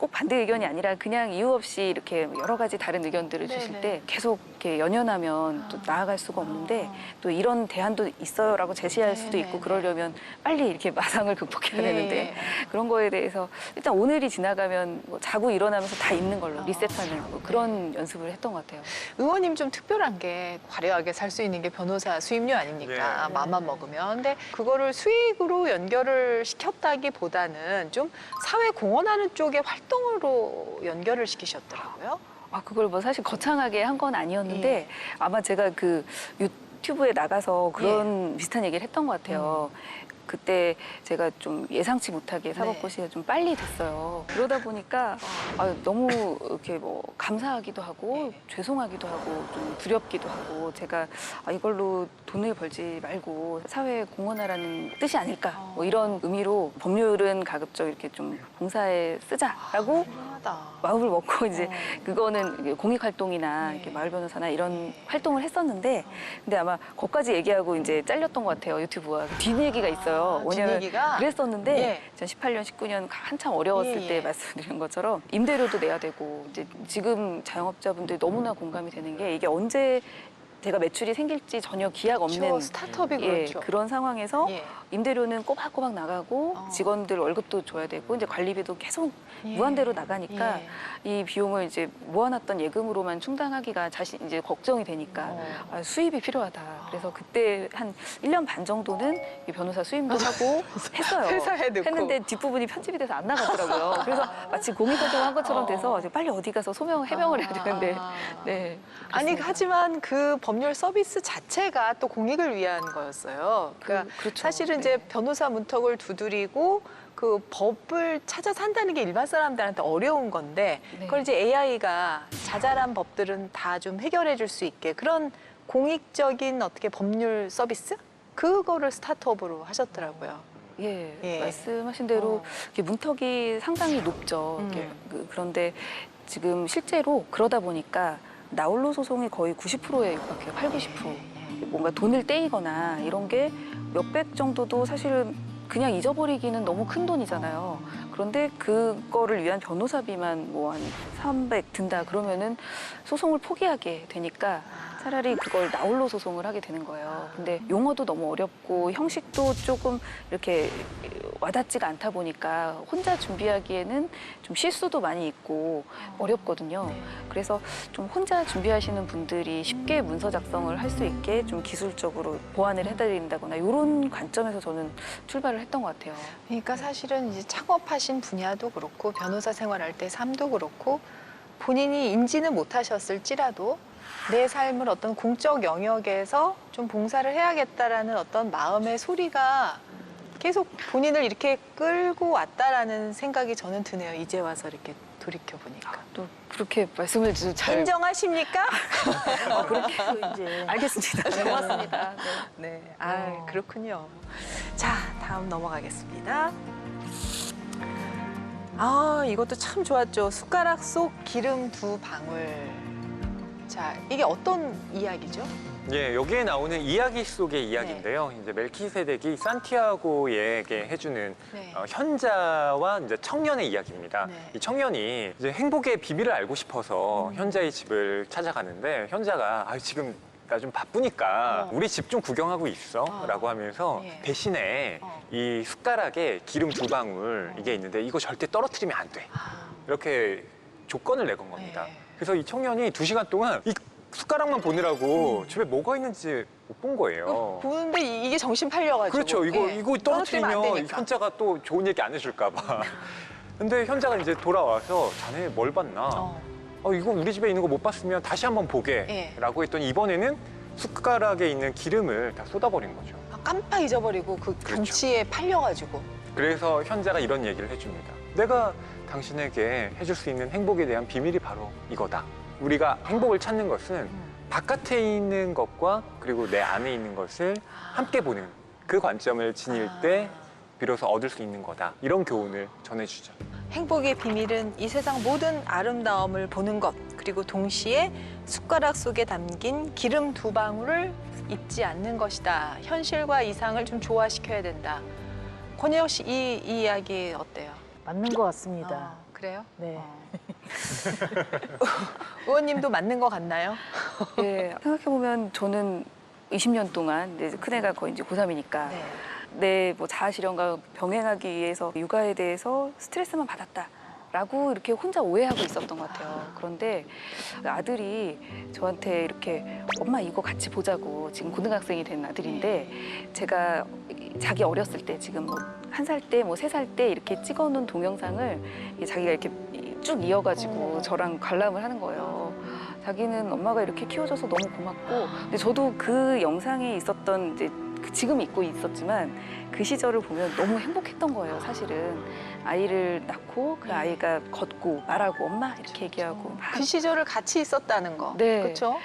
꼭 반대 의견이 아니라 그냥 이유 없이 이렇게 여러 가지 다른 의견들을 주실
네네.
때 계속 이렇게 연연하면 또 나아갈 수가 없는데 또 이런 대안도 있어요라고 제시할 수도
네네네.
있고 그러려면 빨리 이렇게 마상을 극복해야
예.
되는데 그런 거에 대해서 일단 오늘이 지나가면 뭐 자고 일어나면서 다 잊는 걸로 리셋하는 뭐 그런 연습을 했던 것 같아요.
의원님 좀 특별한 게 화려하게 살 수 있는 게 변호사 수임료 아닙니까?
예.
맘만 먹으면. 근데 그거를 수익으로 연결을 시켰다기보다는 좀 사회 공헌하는 쪽에 활동으로 연결을 시키셨더라고요.
아, 그걸 뭐 사실 거창하게 한 건 아니었는데
예.
아마 제가 그 유튜브에 나가서 그런 비슷한 얘기를 했던 것 같아요. 그때 제가 좀 예상치 못하게 사법고시가 좀 빨리 됐어요. 그러다 보니까 너무 이렇게 뭐 감사하기도 하고 죄송하기도 하고 좀 두렵기도 하고 제가 이걸로 돈을 벌지 말고 사회에 공헌하라는 뜻이 아닐까 뭐 이런 의미로 법률은 가급적 이렇게 좀 봉사에 쓰자라고
훌륭하다.
마음을 먹고 이제 그거는 공익 활동이나
네.
이렇게 마을 변호사나 이런 활동을 했었는데 근데 아마 거기까지 얘기하고 이제 잘렸던 것 같아요. 유튜브가 뒷 얘기가 있어요. 왜냐면
뒷얘기가?
그랬었는데
예.
2018년, 19년 한참 어려웠을
예, 예.
때 말씀드린 것처럼 임대료도 내야 되고 이제 지금 자영업자분들이 너무나 공감이 되는 게 이게 언제 제가 매출이 생길지 전혀 기약 없는
그렇죠. 스타트업이 그렇죠.
그런 상황에서
예.
임대료는 꼬박꼬박 나가고 직원들 월급도 줘야 되고 이제 관리비도 계속
예.
무한대로 나가니까
예.
이 비용을 이제 모아놨던 예금으로만 충당하기가 이제 걱정이 되니까 수입이 필요하다. 그래서 그때 한 1년 반 정도는 이 변호사 수임도 하고 했어요.
회사에 넣고.
했는데 뒷부분이 편집이 돼서 안 나갔더라고요. 그래서 마치 공익활동을 한 것처럼 돼서 이제 빨리 어디 가서 해명을 해야 되는데 네.
아니
그렇습니다.
하지만 그 법률 서비스 자체가 또 공익을 위한 거였어요. 그러니까
그렇죠.
사실은 이제 변호사 문턱을 두드리고 그 법을 찾아서 한다는 게 일반 사람들한테 어려운 건데
네.
그걸 이제 AI가 자잘한 법들은 다 좀 해결해 줄 수 있게 그런 공익적인 어떻게 법률 서비스 그거를 스타트업으로 하셨더라고요.
예,
예.
말씀하신 대로 이렇게 문턱이 상당히 높죠. 이렇게 그런데 지금 실제로 그러다 보니까 나홀로 소송이 거의 90%에 육박해요. 80, 90%. 뭔가 돈을 떼이거나 이런 게 몇백 정도도 사실은 그냥 잊어버리기는 너무 큰 돈이잖아요. 그런데 그거를 위한 변호사비만 뭐 한 300 든다 그러면은 소송을 포기하게 되니까 차라리 그걸 나홀로 소송을 하게 되는 거예요. 근데 용어도 너무 어렵고 형식도 조금 이렇게 와닿지가 않다 보니까 혼자 준비하기에는 좀 실수도 많이 있고 어렵거든요. 그래서 좀 혼자 준비하시는 분들이 쉽게 문서 작성을 할 수 있게 좀 기술적으로 보완을 해드린다거나 이런 관점에서 저는 출발을 했던 것 같아요.
그러니까 사실은 이제 창업하신 분야도 그렇고 변호사 생활할 때 삶도 그렇고 본인이 인지는 못하셨을지라도 내 삶을 어떤 공적 영역에서 좀 봉사를 해야겠다라는 어떤 마음의 소리가 계속 본인을 이렇게 끌고 왔다라는 생각이 저는 드네요. 이제 와서 이렇게 돌이켜 보니까.
또 그렇게 말씀을 잘
인정하십니까?
그렇게 이제 알겠습니다. 고맙습니다. 네.
네. 그렇군요. 자, 다음 넘어가겠습니다. 이것도 참 좋았죠. 숟가락 속 기름 2방울. 자, 이게 어떤 이야기죠?
예, 여기에 나오는 이야기 속의 이야기인데요. 이제 멜키세덱이 산티아고에게 해주는
네.
현자와 이제 청년의 이야기입니다.
네.
이 청년이 이제 행복의 비밀을 알고 싶어서 현자의 집을 찾아가는데 현자가 지금 나 좀 바쁘니까 우리 집 좀 구경하고 있어라고 하면서
예.
대신에 이 숟가락에 기름 2방울 이게 있는데 이거 절대 떨어뜨리면 안 돼. 이렇게 조건을 내건 겁니다.
네.
그래서 이 청년이 2시간 동안 이 숟가락만 보느라고 집에 뭐가 있는지 못 본 거예요.
보는데 이게 정신 팔려가지고.
그렇죠. 이거
예.
떨어뜨리면
떨어뜨리면 안 되니까.
현자가 또 좋은 얘기 안 해줄까 봐. 근데 현자가 이제 돌아와서 자네 뭘 봤나? 이거 우리 집에 있는 거 못 봤으면 다시 한번 보게.
예.
라고 했더니 이번에는 숟가락에 있는 기름을 다 쏟아버린 거죠.
깜빡 잊어버리고 그
그렇죠.
간치에 팔려가지고.
그래서 현자가 이런 얘기를 해줍니다. 내가 당신에게 해줄 수 있는 행복에 대한 비밀이 바로 이거다. 우리가 행복을 찾는 것은 바깥에 있는 것과 그리고 내 안에 있는 것을 함께 보는 그 관점을 지닐 때 비로소 얻을 수 있는 거다. 이런 교훈을 전해주죠.
행복의 비밀은 이 세상 모든 아름다움을 보는 것, 그리고 동시에 숟가락 속에 담긴 기름 두 방울을 잊지 않는 것이다. 현실과 이상을 좀 조화시켜야 된다. 권혜영 씨, 이 이야기 어때요?
맞는 것 같습니다.
그래요?
네.
의원님도 맞는 것 같나요?
예, 생각해보면 저는 20년 동안 이제 큰애가 거의 이제 고3이니까
네.
내 뭐 자아 실현과 병행하기 위해서 육아에 대해서 스트레스만 받았다라고 이렇게 혼자 오해하고 있었던 것 같아요. 그런데 아들이 저한테 이렇게 엄마 이거 같이 보자고, 지금 고등학생이 된 아들인데 제가 자기 어렸을 때 지금 뭐 1살 때 뭐 3살 때 이렇게 찍어놓은 동영상을 자기가 이렇게 쭉 이어가지고 저랑 관람을 하는 거예요. 자기는 엄마가 이렇게 키워줘서 너무 고맙고, 근데 저도 그 영상에 있었던 이제 지금 잊고 있었지만 그 시절을 보면 너무 행복했던 거예요. 사실은 아이를 낳고 그 아이가 걷고 말하고 엄마 이렇게 얘기하고 막.
그 시절을 같이 있었다는 거.
네.
그렇죠?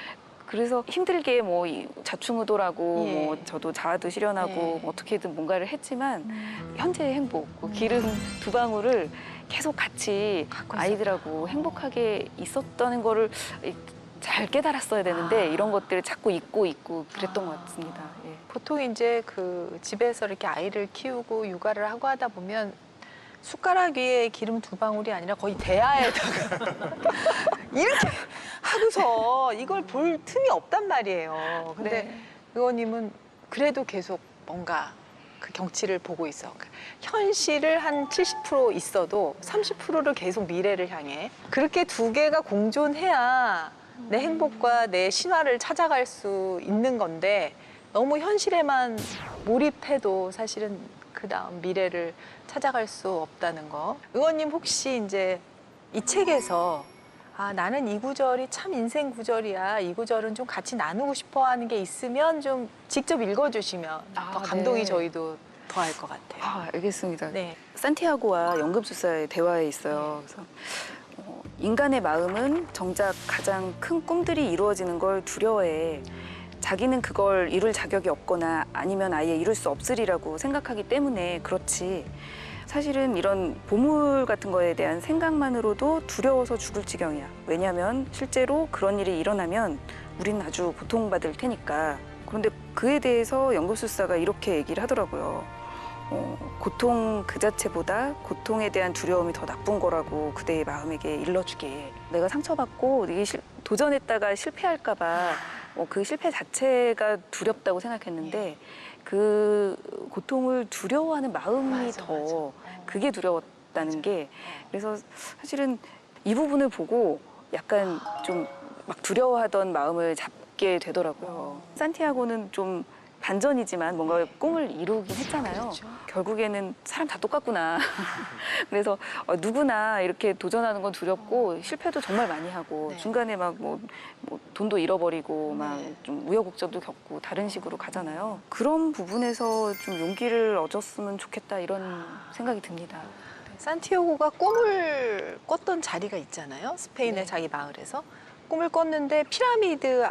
그래서 힘들게 뭐 자충우돌하고
예.
뭐 저도 자아도 실현하고
예.
뭐 어떻게든 뭔가를 했지만 현재의 행복, 그 기름 두 방울을 계속 같이
갖고
아이들하고 행복하게 있었다는 거를 잘 깨달았어야 되는데 이런 것들을 자꾸 잊고 있고 그랬던 것 같습니다. 예.
보통 이제 그 집에서 이렇게 아이를 키우고 육아를 하고 하다 보면 숟가락 위에 기름 두 방울이 아니라 거의 대야에다가 이렇게 하고서 이걸 볼 틈이 없단 말이에요. 근데
네.
의원님은 그래도 계속 뭔가 그 경치를 보고 있어. 그러니까 현실을 한 70% 있어도 30%를 계속 미래를 향해. 그렇게 두 개가 공존해야 내 행복과 내 신화를 찾아갈 수 있는 건데 너무 현실에만 몰입해도 사실은 그 다음 미래를 찾아갈 수 없다는 거. 의원님 혹시 이제 이 책에서 아, 나는 이 구절이 참 인생 구절이야. 이 구절은 좀 같이 나누고 싶어 하는 게 있으면 좀 직접 읽어주시면 더 감동이
네.
저희도 더할 것 같아요.
아, 알겠습니다.
네.
산티아고와 연금술사의 대화에 있어요. 그래서 인간의 마음은 정작 가장 큰 꿈들이 이루어지는 걸 두려워해. 자기는 그걸 이룰 자격이 없거나 아니면 아예 이룰 수 없으리라고 생각하기 때문에 그렇지. 사실은 이런 보물 같은 거에 대한 생각만으로도 두려워서 죽을 지경이야. 왜냐하면 실제로 그런 일이 일어나면 우린 아주 고통받을 테니까. 그런데 그에 대해서 연금술사가 이렇게 얘기를 하더라고요. 고통 그 자체보다 고통에 대한 두려움이 더 나쁜 거라고 그대의 마음에게 일러주게. 내가 상처받고 이게 도전했다가 실패할까 봐 그 실패 자체가 두렵다고 생각했는데 그 고통을 두려워하는 마음이 더 그게 두려웠다는 게, 그래서 사실은 이 부분을 보고 약간 좀 막 두려워하던 마음을 잡게 되더라고요. 산티아고는 좀 반전이지만 뭔가 꿈을 이루긴 했잖아요.
그렇죠.
결국에는 사람 다 똑같구나. 그래서 누구나 이렇게 도전하는 건 두렵고 실패도 정말 많이 하고
네.
중간에 막 뭐 돈도 잃어버리고 막
네.
좀 우여곡절도 겪고 다른 식으로 가잖아요. 그런 부분에서 좀 용기를 얻었으면 좋겠다 이런 생각이 듭니다.
산티아고가 꿈을 꿨던 자리가 있잖아요. 스페인의
네.
자기 마을에서. 꿈을 꿨는데 피라미드에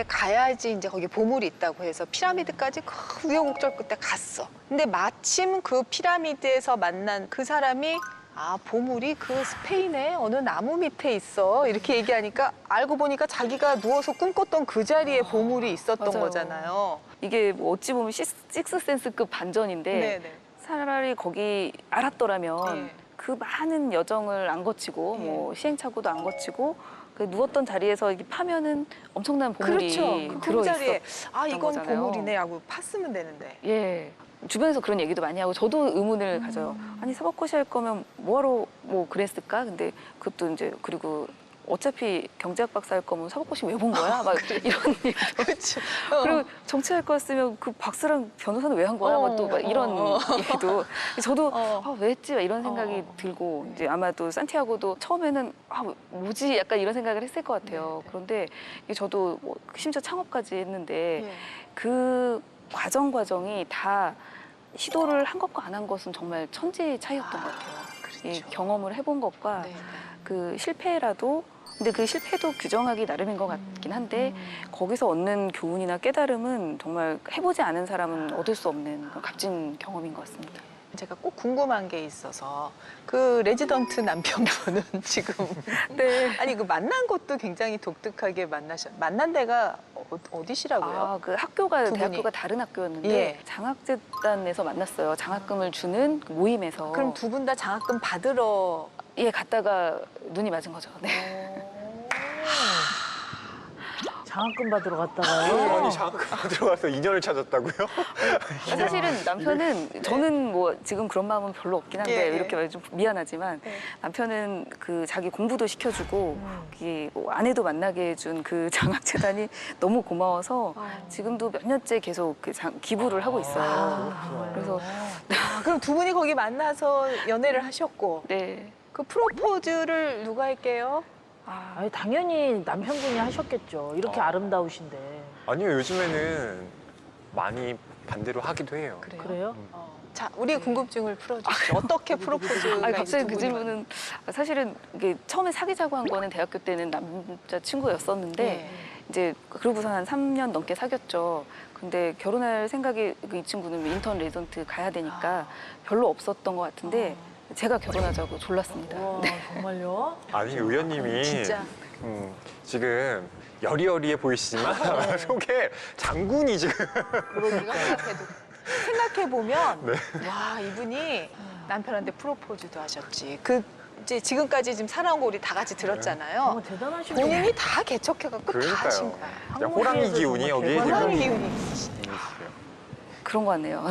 가야지 이제 거기 보물이 있다고 해서 피라미드까지 그 우여곡절 끝에 갔어. 근데 마침 그 피라미드에서 만난 그 사람이 아, 보물이 그 스페인의 어느 나무 밑에 있어. 이렇게 얘기하니까 알고 보니까 자기가 누워서 꿈꿨던 그 자리에 보물이 있었던
맞아요.
거잖아요.
이게 뭐 어찌 보면 식스센스급 반전인데
네네.
차라리 거기 알았더라면
네.
그 많은 여정을 안 거치고 뭐 시행착오도 안 거치고 그 누웠던 자리에서 이렇게 파면은 엄청난 보물이
그렇죠. 그
들어있었던
자리에 아, 이건
거잖아요.
보물이네 하고 팠으면 되는데.
예. 주변에서 그런 얘기도 많이 하고 저도 의문을 가져요. 아니 사법고시 할 거면 뭐하러 뭐 그랬을까? 근데 그것도 이제 그리고 어차피 경제학 박사 할 거면 사법고시 왜 본 거야? 막 이런 얘기도.
그렇죠.
그리고 정치할 거였으면 그 박사랑 변호사는 왜 한 거야? 막 또 막 이런 얘기도. 저도 아, 왜 했지? 막 이런 생각이 들고 이제 아마도 산티아고도 처음에는 아, 뭐지? 약간 이런 생각을 했을 것 같아요. 그런데 이게 저도 뭐 심지어 창업까지 했는데
예.
그 과정이 다 시도를 한 것과 안 한 것은 정말 천지 차이였던 것 같아요. 이
그렇죠.
경험을 해본 것과
네.
그 실패라도, 근데 그 실패도 규정하기 나름인 것 같긴 한데 거기서 얻는 교훈이나 깨달음은 정말 해보지 않은 사람은 얻을 수 없는 그런 값진 경험인 것 같습니다.
제가 꼭 궁금한 게 있어서 그 레지던트 남편분은 지금
네.
아니 그 만난 것도 굉장히 독특하게 만난 데가 어디시라고요?
아, 그 학교가
두 분이.
대학교가 다른 학교였는데
예.
장학재단에서 만났어요. 장학금을 주는 그 모임에서.
그럼 두 분 다 장학금 받으러
예, 갔다가 눈이 맞은 거죠. 네.
장학금 받으러 갔다가요.
아니 장학금 들어가서 인연을 찾았다고요?
사실은 남편은 저는 뭐 지금 그런 마음은 별로 없긴 한데
예, 예.
이렇게 말해 좀 미안하지만
네.
남편은 그 자기 공부도 시켜주고 뭐 아내도 만나게 해준 그 장학재단이 너무 고마워서 지금도 몇 년째 계속 그 기부를 하고 있어요. 그래서
아, 그럼 두 분이 거기 만나서 연애를 하셨고
네.
그 프로포즈를 누가 할게요?
아니, 당연히 남편분이 하셨겠죠. 이렇게 아름다우신데.
아니요, 요즘에는 많이 반대로 하기도 해요.
그래요?
자, 우리 궁금증을 풀어주시죠. 어떻게 프로포즈가
아니, 갑자기
두
그
분이
질문은 사실은 이게 처음에 사귀자고 한 거는 대학교 때는 남자 친구였었는데
네.
이제 그러고서 한 3년 넘게 사귀었죠. 근데 결혼할 생각이 이 친구는 인턴 레지던트 가야 되니까 별로 없었던 것 같은데 제가 결혼하자고 졸랐습니다.
와, 정말요?
아니 의원님이
진짜
지금 여리여리해 보이시지만 속에 장군이 지금
그러기가 생각해 보면
네.
와 이분이 남편한테 프로포즈도 하셨지. 그 이제 지금까지 지금 살아온 거 우리 다 같이 들었잖아요.
정말 대단하신 분이에요.
본인이 다 개척해갖고 다 하신 거야.
그러니까요. 호랑이 기운이 여기
호랑이
지금
기운이
있으세요.
그런 거 같네요.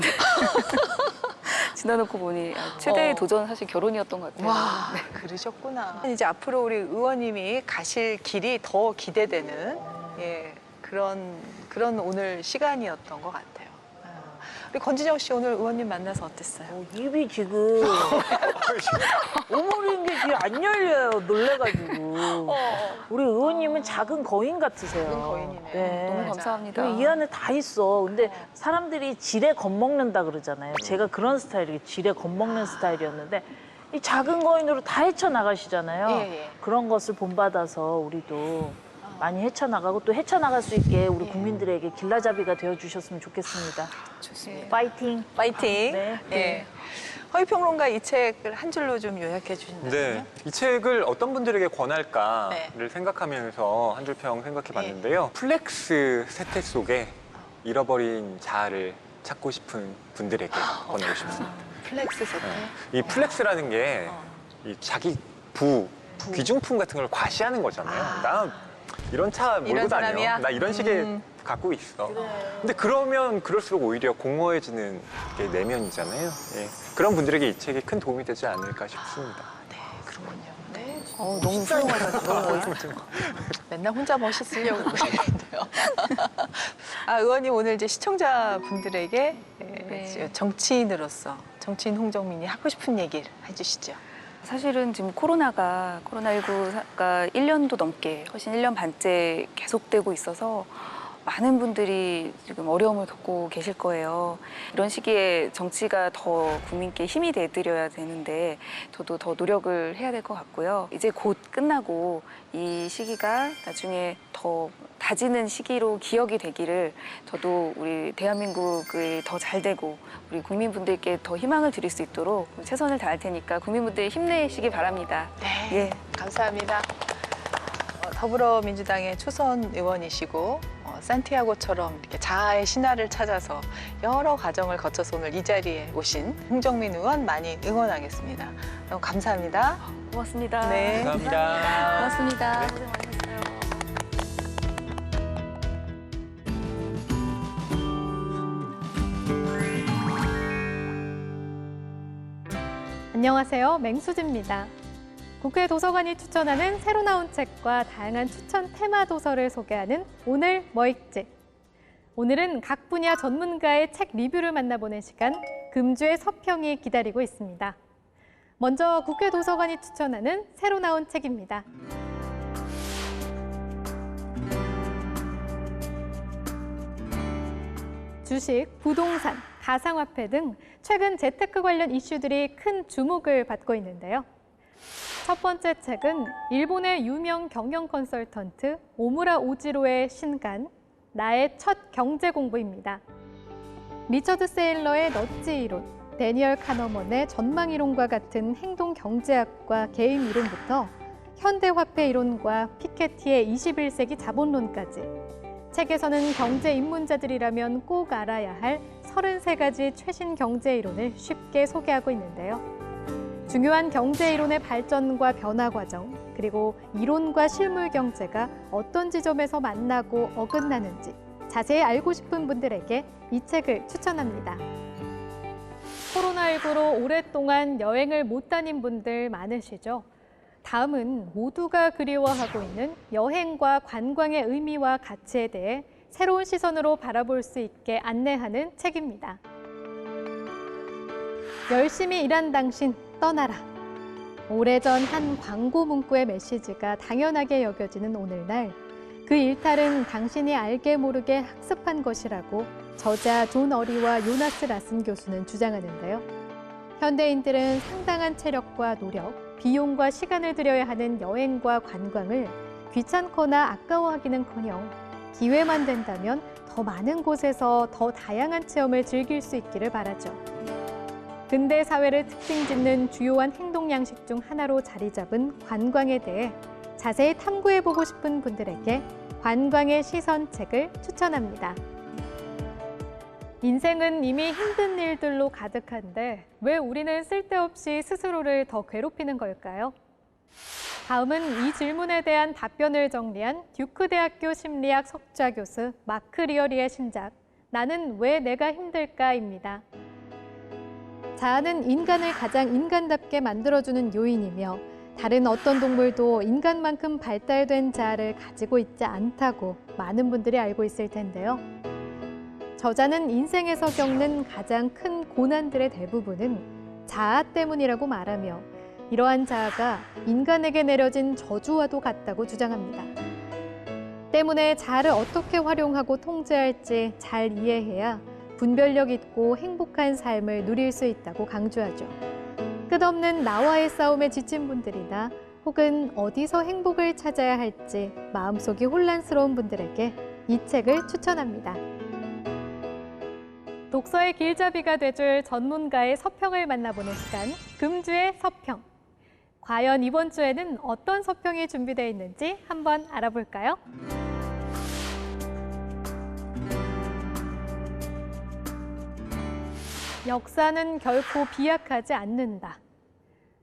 지나놓고 보니 최대의 도전은 사실 결혼이었던 것 같아요.
와 그러셨구나. 이제 앞으로 우리 의원님이 가실 길이 더 기대되는 예 그런 오늘 시간이었던 것 같아요. 우리 권진영 씨 오늘 의원님 만나서 어땠어요?
입이 지금 오므린 게 지금 안 열려요. 놀래가지고. 우리 의원님은 작은 거인 같으세요.
작은 거인이네.
네.
너무 감사합니다.
그리고 이 안에 다 있어. 근데 사람들이 지레 겁먹는다 그러잖아요. 제가 그런 스타일이 지레 겁먹는 스타일이었는데 이 작은 거인으로 다 헤쳐나가시잖아요.
예, 예.
그런 것을 본받아서 우리도 많이 헤쳐나가고 또 헤쳐나갈 수 있게 우리 국민들에게 길라잡이가 되어주셨으면 좋겠습니다.
좋습니다.
파이팅!
파이팅.
네.
예. 허위평론가 이 책을 한 줄로 좀 요약해 주신다면요?
네, 이 책을 어떤 분들에게 권할까를
네.
생각하면서 한 줄 평 생각해 봤는데요. 플렉스 세태 속에 잃어버린 자아를 찾고 싶은 분들에게 권하고 싶습니다.
플렉스 세트.
이 플렉스라는 게 이 자기 귀중품 같은 걸 과시하는 거잖아요. 나 이런 차 몰고
이런
다녀.
사람이야?
나 이런 식의 갖고 있어. 근데 그러면 그럴수록 오히려 공허해지는 게 내면이잖아요. 예. 그런 분들에게 이 책이 큰 도움이 되지 않을까 싶습니다.
네, 그렇군요. 네.
너무 훌륭하다.
맨날 혼자 멋있으려고 그러는데요. 아, 의원님 오늘 이제 시청자분들에게
네.
정치인으로서 정치인 홍정민이 하고 싶은 얘기를 해주시죠.
사실은 지금 코로나19가 1년도 넘게, 훨씬 1년 반째 계속되고 있어서 많은 분들이 지금 어려움을 겪고 계실 거예요. 이런 시기에 정치가 더 국민께 힘이 돼드려야 되는데 저도 더 노력을 해야 될 것 같고요. 이제 곧 끝나고 이 시기가 나중에 더 다지는 시기로 기억이 되기를 저도 우리 대한민국이 더 잘 되고 우리 국민분들께 더 희망을 드릴 수 있도록 최선을 다할 테니까 국민분들 힘내시기 바랍니다.
네,
예.
감사합니다. 더불어민주당의 초선 의원이시고 산티아고처럼 이렇게 자아의 신화를 찾아서 여러 과정을 거쳐서 오늘 이 자리에 오신 홍정민 의원 많이 응원하겠습니다. 너무 감사합니다.
고맙습니다.
네.
감사합니다.
고맙습니다.
네.
고생 많으셨어요.
안녕하세요. 맹수지입니다. 국회 도서관이 추천하는 새로 나온 책과 다양한 추천 테마 도서를 소개하는 오늘 뭐 읽지? 오늘은 각 분야 전문가의 책 리뷰를 만나보는 시간, 금주의 서평이 기다리고 있습니다. 먼저 국회 도서관이 추천하는 새로 나온 책입니다. 주식, 부동산, 가상화폐 등 최근 재테크 관련 이슈들이 큰 주목을 받고 있는데요. 첫 번째 책은 일본의 유명 경영 컨설턴트 오무라 오지로의 신간 나의 첫 경제 공부입니다. 리처드 세일러의 넛지 이론, 데니얼 카너먼의 전망 이론과 같은 행동 경제학과 게임 이론부터 현대화폐 이론과 피케티의 21세기 자본론까지 책에서는 경제 입문자들이라면 꼭 알아야 할 33가지 최신 경제 이론을 쉽게 소개하고 있는데요. 중요한 경제 이론의 발전과 변화 과정, 그리고 이론과 실물 경제가 어떤 지점에서 만나고 어긋나는지 자세히 알고 싶은 분들에게 이 책을 추천합니다. 코로나19로 오랫동안 여행을 못 다닌 분들 많으시죠? 다음은 모두가 그리워하고 있는 여행과 관광의 의미와 가치에 대해 새로운 시선으로 바라볼 수 있게 안내하는 책입니다. 열심히 일한 당신 떠나라. 오래전 한 광고 문구의 메시지가 당연하게 여겨지는 오늘날, 그 일탈은 당신이 알게 모르게 학습한 것이라고 저자 존 어리와 요나스 라슨 교수는 주장하는데요. 현대인들은 상당한 체력과 노력, 비용과 시간을 들여야 하는 여행과 관광을 귀찮거나 아까워하기는커녕 기회만 된다면 더 많은 곳에서 더 다양한 체험을 즐길 수 있기를 바라죠. 근대 사회를 특징짓는 주요한 행동 양식 중 하나로 자리 잡은 관광에 대해 자세히 탐구해보고 싶은 분들에게 관광의 시선 책을 추천합니다. 인생은 이미 힘든 일들로 가득한데 왜 우리는 쓸데없이 스스로를 더 괴롭히는 걸까요? 다음은 이 질문에 대한 답변을 정리한 듀크 대학교 심리학 석좌 교수 마크 리어리의 신작 나는 왜 내가 힘들까입니다. 자아는 인간을 가장 인간답게 만들어주는 요인이며 다른 어떤 동물도 인간만큼 발달된 자아를 가지고 있지 않다고 많은 분들이 알고 있을 텐데요. 저자는 인생에서 겪는 가장 큰 고난들의 대부분은 자아 때문이라고 말하며 이러한 자아가 인간에게 내려진 저주와도 같다고 주장합니다. 때문에 자아를 어떻게 활용하고 통제할지 잘 이해해야 분별력 있고 행복한 삶을 누릴 수 있다고 강조하죠. 끝없는 나와의 싸움에 지친 분들이나 혹은 어디서 행복을 찾아야 할지 마음속이 혼란스러운 분들에게 이 책을 추천합니다. 독서의 길잡이가 돼줄 전문가의 서평을 만나보는 시간, 금주의 서평. 과연 이번 주에는 어떤 서평이 준비되어 있는지 한번 알아볼까요? 역사는 결코 비약하지 않는다.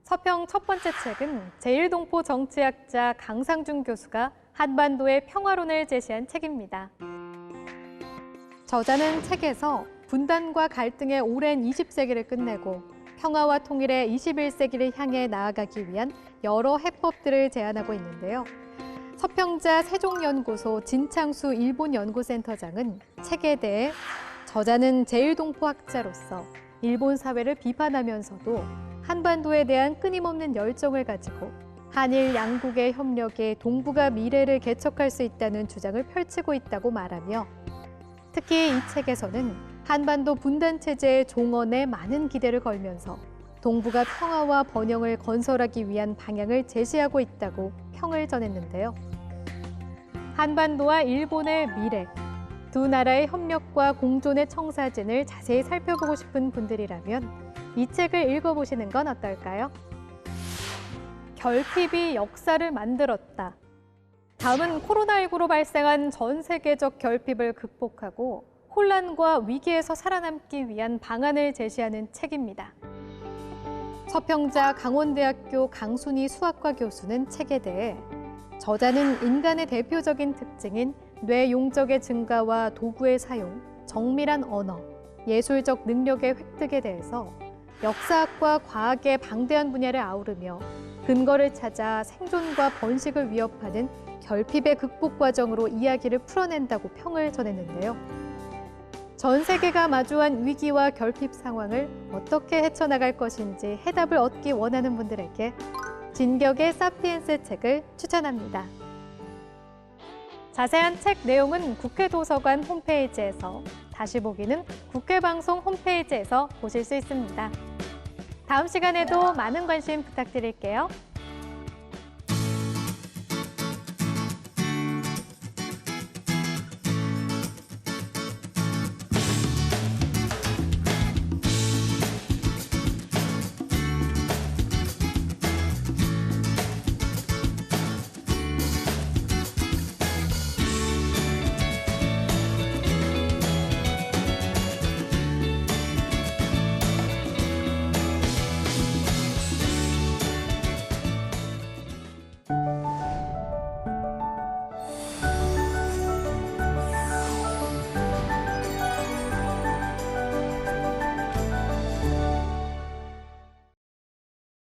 서평 첫 번째 책은 제1동포 정치학자 강상준 교수가 한반도의 평화론을 제시한 책입니다. 저자는 책에서 분단과 갈등의 오랜 20세기를 끝내고 평화와 통일의 21세기를 향해 나아가기 위한 여러 해법들을 제안하고 있는데요. 서평자 세종연구소 진창수 일본연구센터장은 책에 대해 저자는 제1동포 학자로서 일본 사회를 비판하면서도 한반도에 대한 끊임없는 열정을 가지고 한일 양국의 협력에 동북아 미래를 개척할 수 있다는 주장을 펼치고 있다고 말하며 특히 이 책에서는 한반도 분단 체제의 종언에 많은 기대를 걸면서 동북아 평화와 번영을 건설하기 위한 방향을 제시하고 있다고 평을 전했는데요. 한반도와 일본의 미래, 두 나라의 협력과 공존의 청사진을 자세히 살펴보고 싶은 분들이라면 이 책을 읽어보시는 건 어떨까요? 결핍이 역사를 만들었다. 다음은 코로나19로 발생한 전 세계적 결핍을 극복하고 혼란과 위기에서 살아남기 위한 방안을 제시하는 책입니다. 서평자 강원대학교 강순희 수학과 교수는 책에 대해 저자는 인간의 대표적인 특징인 뇌 용적의 증가와 도구의 사용, 정밀한 언어, 예술적 능력의 획득에 대해서 역사학과 과학의 방대한 분야를 아우르며 근거를 찾아 생존과 번식을 위협하는 결핍의 극복 과정으로 이야기를 풀어낸다고 평을 전했는데요. 전 세계가 마주한 위기와 결핍 상황을 어떻게 헤쳐나갈 것인지 해답을 얻기 원하는 분들에게 진격의 사피엔스 책을 추천합니다. 자세한 책 내용은 국회 도서관 홈페이지에서, 다시 보기는 국회방송 홈페이지에서 보실 수 있습니다. 다음 시간에도 많은 관심 부탁드릴게요.